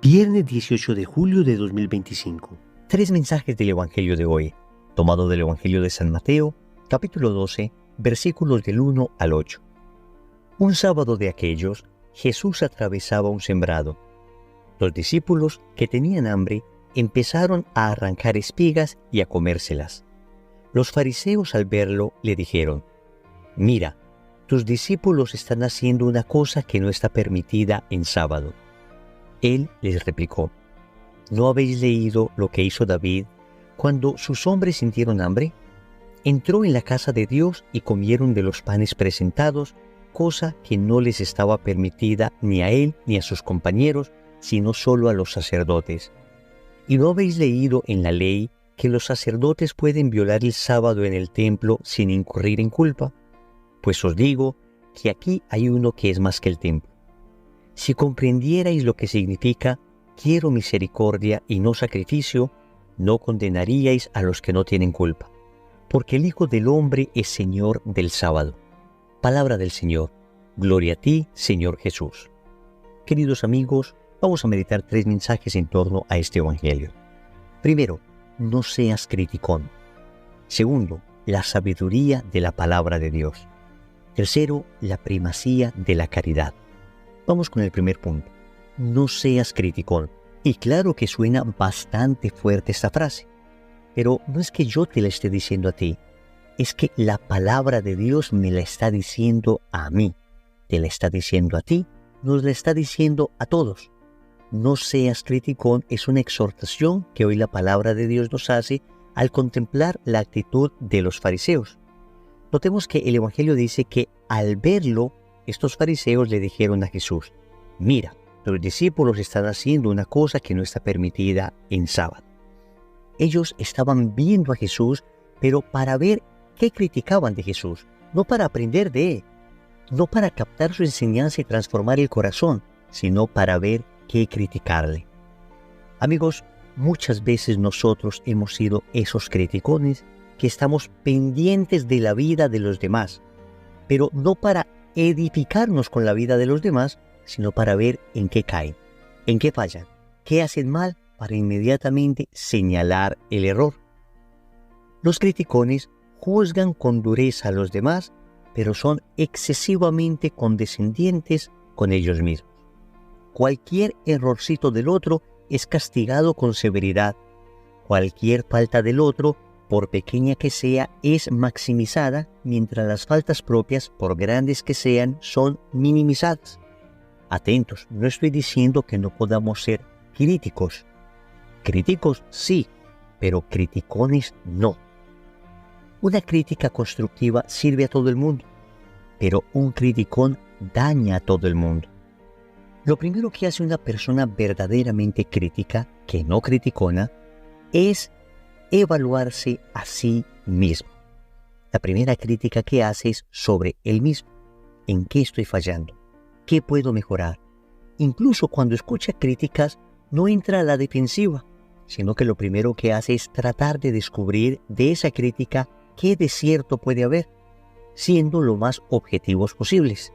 Viernes 18 de julio de 2025. Tres mensajes del Evangelio de hoy, tomado del Evangelio de San Mateo, capítulo 12, versículos del 1 al 8. Un sábado de aquellos, Jesús atravesaba un sembrado. Los discípulos, que tenían hambre, empezaron a arrancar espigas y a comérselas. Los fariseos, al verlo, le dijeron: «Mira, tus discípulos están haciendo una cosa que no está permitida en sábado». Él les replicó: ¿No habéis leído lo que hizo David cuando sus hombres sintieron hambre? Entró en la casa de Dios y comieron de los panes presentados, cosa que no les estaba permitida ni a él ni a sus compañeros, sino solo a los sacerdotes. ¿Y no habéis leído en la ley que los sacerdotes pueden violar el sábado en el templo sin incurrir en culpa? Pues os digo que aquí hay uno que es más que el templo. Si comprendierais lo que significa «quiero misericordia y no sacrificio», no condenaríais a los que no tienen culpa, porque el Hijo del Hombre es Señor del sábado. Palabra del Señor. Gloria a ti, Señor Jesús. Queridos amigos, vamos a meditar tres mensajes en torno a este Evangelio. Primero, no seas criticón. Segundo, la sabiduría de la palabra de Dios. Tercero, la primacía de la caridad. Vamos con el primer punto. No seas criticón. Y claro que suena bastante fuerte esta frase, pero no es que yo te la esté diciendo a ti, es que la palabra de Dios me la está diciendo a mí, te la está diciendo a ti, nos la está diciendo a todos. No seas criticón es una exhortación que hoy la palabra de Dios nos hace al contemplar la actitud de los fariseos. Notemos que el Evangelio dice que al verlo, estos fariseos le dijeron a Jesús: «Mira, los discípulos están haciendo una cosa que no está permitida en sábado». Ellos estaban viendo a Jesús, pero para ver qué criticaban de Jesús, no para aprender de él, no para captar su enseñanza y transformar el corazón, sino para ver qué criticarle. Amigos, muchas veces nosotros hemos sido esos criticones que estamos pendientes de la vida de los demás, pero no para edificarnos con la vida de los demás, sino para ver en qué caen, en qué fallan, qué hacen mal, para inmediatamente señalar el error. Los criticones juzgan con dureza a los demás, pero son excesivamente condescendientes con ellos mismos. Cualquier errorcito del otro es castigado con severidad. Cualquier falta del otro, por pequeña que sea, es maximizada, mientras las faltas propias, por grandes que sean, son minimizadas. Atentos, no estoy diciendo que no podamos ser críticos. Críticos sí, pero criticones no. Una crítica constructiva sirve a todo el mundo, pero un criticón daña a todo el mundo. Lo primero que hace una persona verdaderamente crítica, que no criticona, es evaluarse a sí mismo. La primera crítica que hace es sobre él mismo. ¿En qué estoy fallando? ¿Qué puedo mejorar? Incluso cuando escucha críticas, no entra a la defensiva, sino que lo primero que hace es tratar de descubrir de esa crítica qué de cierto puede haber, siendo lo más objetivos posibles.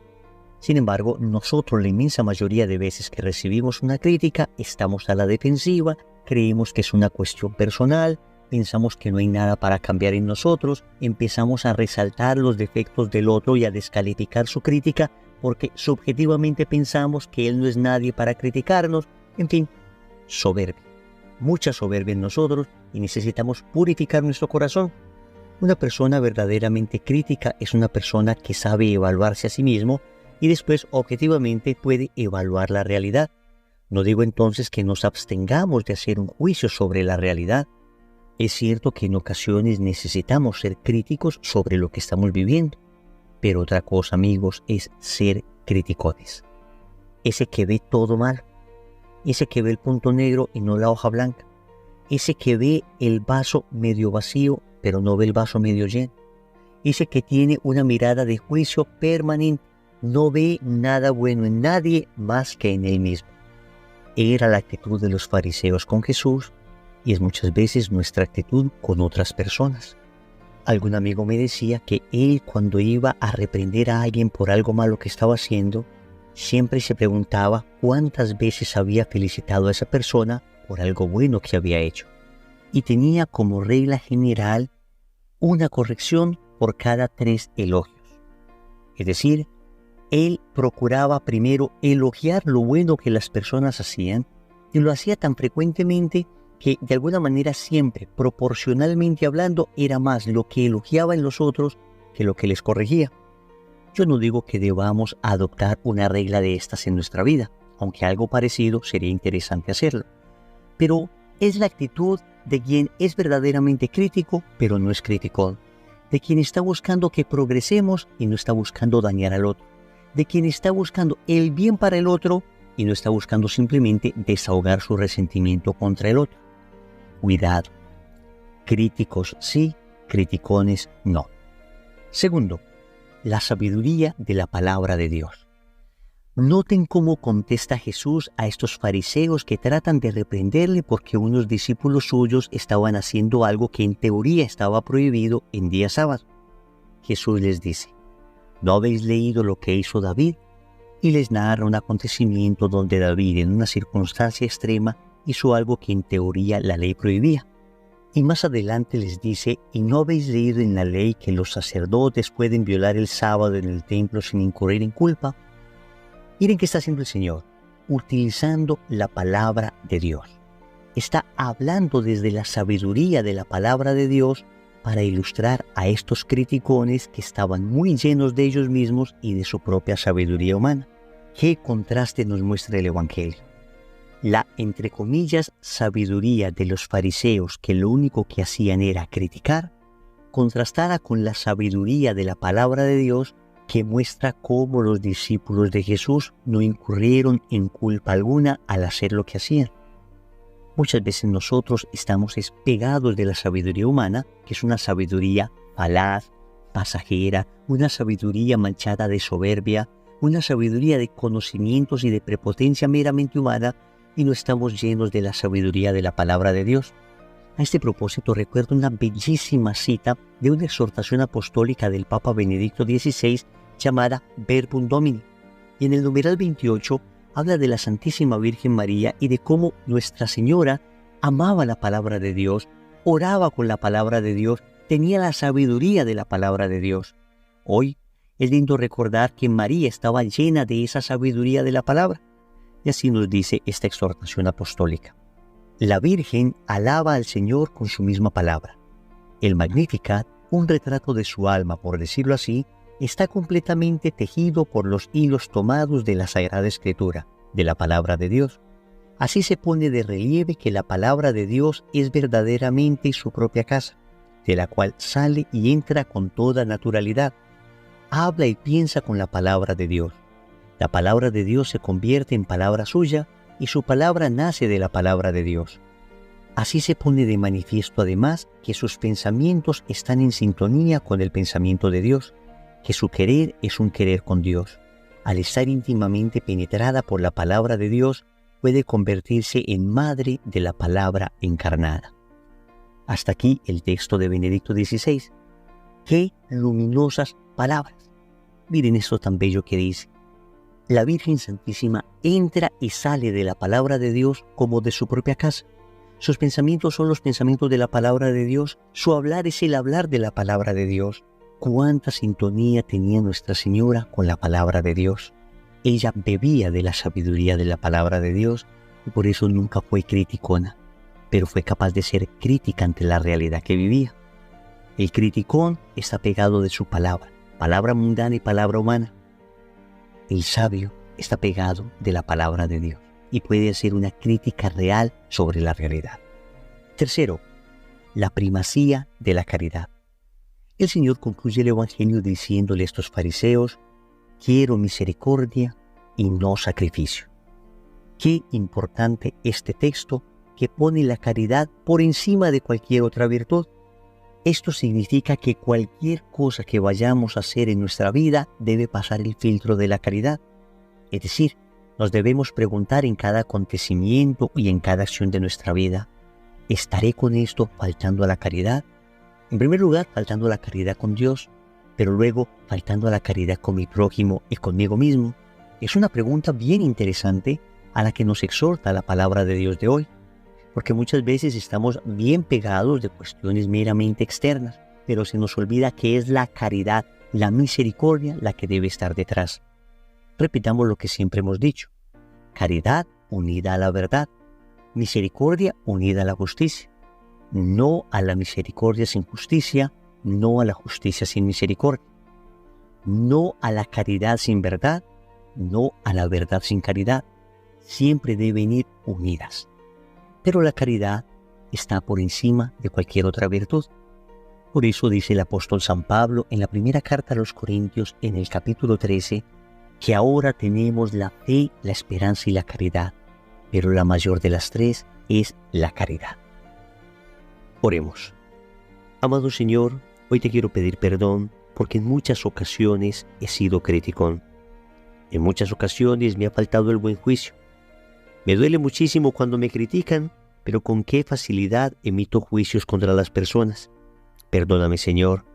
Sin embargo, nosotros la inmensa mayoría de veces que recibimos una crítica, estamos a la defensiva, creemos que es una cuestión personal, pensamos que no hay nada para cambiar en nosotros, empezamos a resaltar los defectos del otro y a descalificar su crítica porque subjetivamente pensamos que él no es nadie para criticarnos. En fin, soberbia. Mucha soberbia en nosotros y necesitamos purificar nuestro corazón. Una persona verdaderamente crítica es una persona que sabe evaluarse a sí mismo y después objetivamente puede evaluar la realidad. No digo entonces que nos abstengamos de hacer un juicio sobre la realidad. Es cierto que en ocasiones necesitamos ser críticos sobre lo que estamos viviendo, pero otra cosa, amigos, es ser criticones. Ese que ve todo mal, ese que ve el punto negro y no la hoja blanca, ese que ve el vaso medio vacío pero no ve el vaso medio lleno, ese que tiene una mirada de juicio permanente, no ve nada bueno en nadie más que en él mismo. Era la actitud de los fariseos con Jesús y es muchas veces nuestra actitud con otras personas. Algún amigo me decía que él, cuando iba a reprender a alguien por algo malo que estaba haciendo, siempre se preguntaba cuántas veces había felicitado a esa persona por algo bueno que había hecho. Y tenía como regla general una corrección por cada 3 elogios. Es decir, él procuraba primero elogiar lo bueno que las personas hacían, y lo hacía tan frecuentemente que de alguna manera siempre, proporcionalmente hablando, era más lo que elogiaba en los otros que lo que les corregía. Yo no digo que debamos adoptar una regla de estas en nuestra vida, aunque algo parecido sería interesante hacerlo. Pero es la actitud de quien es verdaderamente crítico, pero no es criticón. De quien está buscando que progresemos y no está buscando dañar al otro. De quien está buscando el bien para el otro y no está buscando simplemente desahogar su resentimiento contra el otro. Cuidado. Críticos sí, criticones no. Segundo, la sabiduría de la palabra de Dios. Noten cómo contesta Jesús a estos fariseos que tratan de reprenderle porque unos discípulos suyos estaban haciendo algo que en teoría estaba prohibido en día sábado. Jesús les dice: ¿no habéis leído lo que hizo David? Y les narra un acontecimiento donde David, en una circunstancia extrema, hizo algo que en teoría la ley prohibía. Y más adelante les dice: ¿y no habéis leído en la ley que los sacerdotes pueden violar el sábado en el templo sin incurrir en culpa? Miren qué está haciendo el Señor, utilizando la palabra de Dios. Está hablando desde la sabiduría de la palabra de Dios para ilustrar a estos criticones que estaban muy llenos de ellos mismos y de su propia sabiduría humana. ¿Qué contraste nos muestra el Evangelio? La, entre comillas, sabiduría de los fariseos, que lo único que hacían era criticar, contrastada con la sabiduría de la palabra de Dios, que muestra cómo los discípulos de Jesús no incurrieron en culpa alguna al hacer lo que hacían. Muchas veces nosotros estamos pegados de la sabiduría humana, que es una sabiduría falaz, pasajera, una sabiduría manchada de soberbia, una sabiduría de conocimientos y de prepotencia meramente humana, y no estamos llenos de la sabiduría de la palabra de Dios. A este propósito recuerdo una bellísima cita de una exhortación apostólica del Papa Benedicto XVI llamada Verbum Domini, y en el numeral 28 habla de la Santísima Virgen María y de cómo Nuestra Señora amaba la palabra de Dios, oraba con la palabra de Dios, tenía la sabiduría de la palabra de Dios. Hoy es lindo recordar que María estaba llena de esa sabiduría de la palabra, y así nos dice esta exhortación apostólica. La Virgen alaba al Señor con su misma palabra. El Magnificat, un retrato de su alma, por decirlo así, está completamente tejido por los hilos tomados de la Sagrada Escritura, de la palabra de Dios. Así se pone de relieve que la palabra de Dios es verdaderamente su propia casa, de la cual sale y entra con toda naturalidad. Habla y piensa con la palabra de Dios. La palabra de Dios se convierte en palabra suya y su palabra nace de la palabra de Dios. Así se pone de manifiesto además que sus pensamientos están en sintonía con el pensamiento de Dios, que su querer es un querer con Dios. Al estar íntimamente penetrada por la palabra de Dios, puede convertirse en madre de la palabra encarnada. Hasta aquí el texto de Benedicto XVI. ¡Qué luminosas palabras! Miren esto tan bello que dice: la Virgen Santísima entra y sale de la palabra de Dios como de su propia casa. Sus pensamientos son los pensamientos de la palabra de Dios, su hablar es el hablar de la palabra de Dios. Cuánta sintonía tenía Nuestra Señora con la palabra de Dios. Ella bebía de la sabiduría de la palabra de Dios y por eso nunca fue criticona, pero fue capaz de ser crítica ante la realidad que vivía. El criticón está pegado de su palabra, palabra mundana y palabra humana. El sabio está pegado de la palabra de Dios y puede hacer una crítica real sobre la realidad. Tercero, la primacía de la caridad. El Señor concluye el Evangelio diciéndole a estos fariseos: quiero misericordia y no sacrificio. Qué importante este texto que pone la caridad por encima de cualquier otra virtud. Esto significa que cualquier cosa que vayamos a hacer en nuestra vida debe pasar el filtro de la caridad. Es decir, nos debemos preguntar en cada acontecimiento y en cada acción de nuestra vida: ¿estaré con esto faltando a la caridad? En primer lugar, faltando a la caridad con Dios, pero luego faltando a la caridad con mi prójimo y conmigo mismo. Es una pregunta bien interesante a la que nos exhorta la palabra de Dios de hoy, porque muchas veces estamos bien pegados de cuestiones meramente externas, pero se nos olvida que es la caridad, la misericordia la que debe estar detrás. Repitamos lo que siempre hemos dicho: caridad unida a la verdad, misericordia unida a la justicia. No a la misericordia sin justicia, no a la justicia sin misericordia. No a la caridad sin verdad, no a la verdad sin caridad. Siempre deben ir unidas. Pero la caridad está por encima de cualquier otra virtud. Por eso dice el apóstol San Pablo en la primera carta a los Corintios, en el capítulo 13, que ahora tenemos la fe, la esperanza y la caridad, pero la mayor de las tres es la caridad. Oremos. Amado Señor, hoy te quiero pedir perdón porque en muchas ocasiones he sido criticón. En muchas ocasiones me ha faltado el buen juicio. Me duele muchísimo cuando me critican, pero con qué facilidad emito juicios contra las personas. Perdóname, Señor.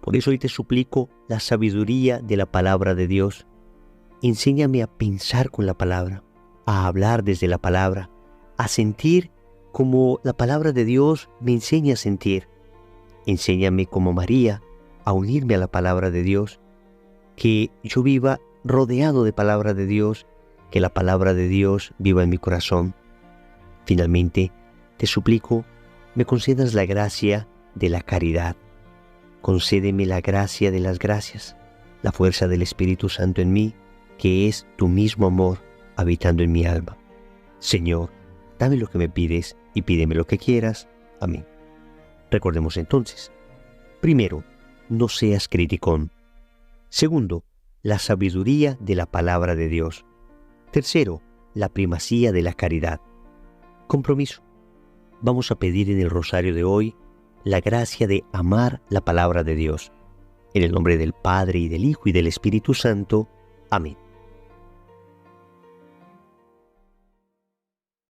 Por eso hoy te suplico la sabiduría de la palabra de Dios. Enséñame a pensar con la palabra, a hablar desde la palabra, a sentir como la palabra de Dios me enseña a sentir. Enséñame como María a unirme a la palabra de Dios, que yo viva rodeado de palabra de Dios, que la palabra de Dios viva en mi corazón. Finalmente, te suplico, me concedas la gracia de la caridad. Concédeme la gracia de las gracias, la fuerza del Espíritu Santo en mí, que es tu mismo amor habitando en mi alma. Señor, dame lo que me pides y pídeme lo que quieras. Amén. Recordemos entonces: primero, no seas criticón. Segundo, la sabiduría de la palabra de Dios. Tercero, la primacía de la caridad. Compromiso. Vamos a pedir en el rosario de hoy la gracia de amar la palabra de Dios. En el nombre del Padre, y del Hijo, y del Espíritu Santo. Amén.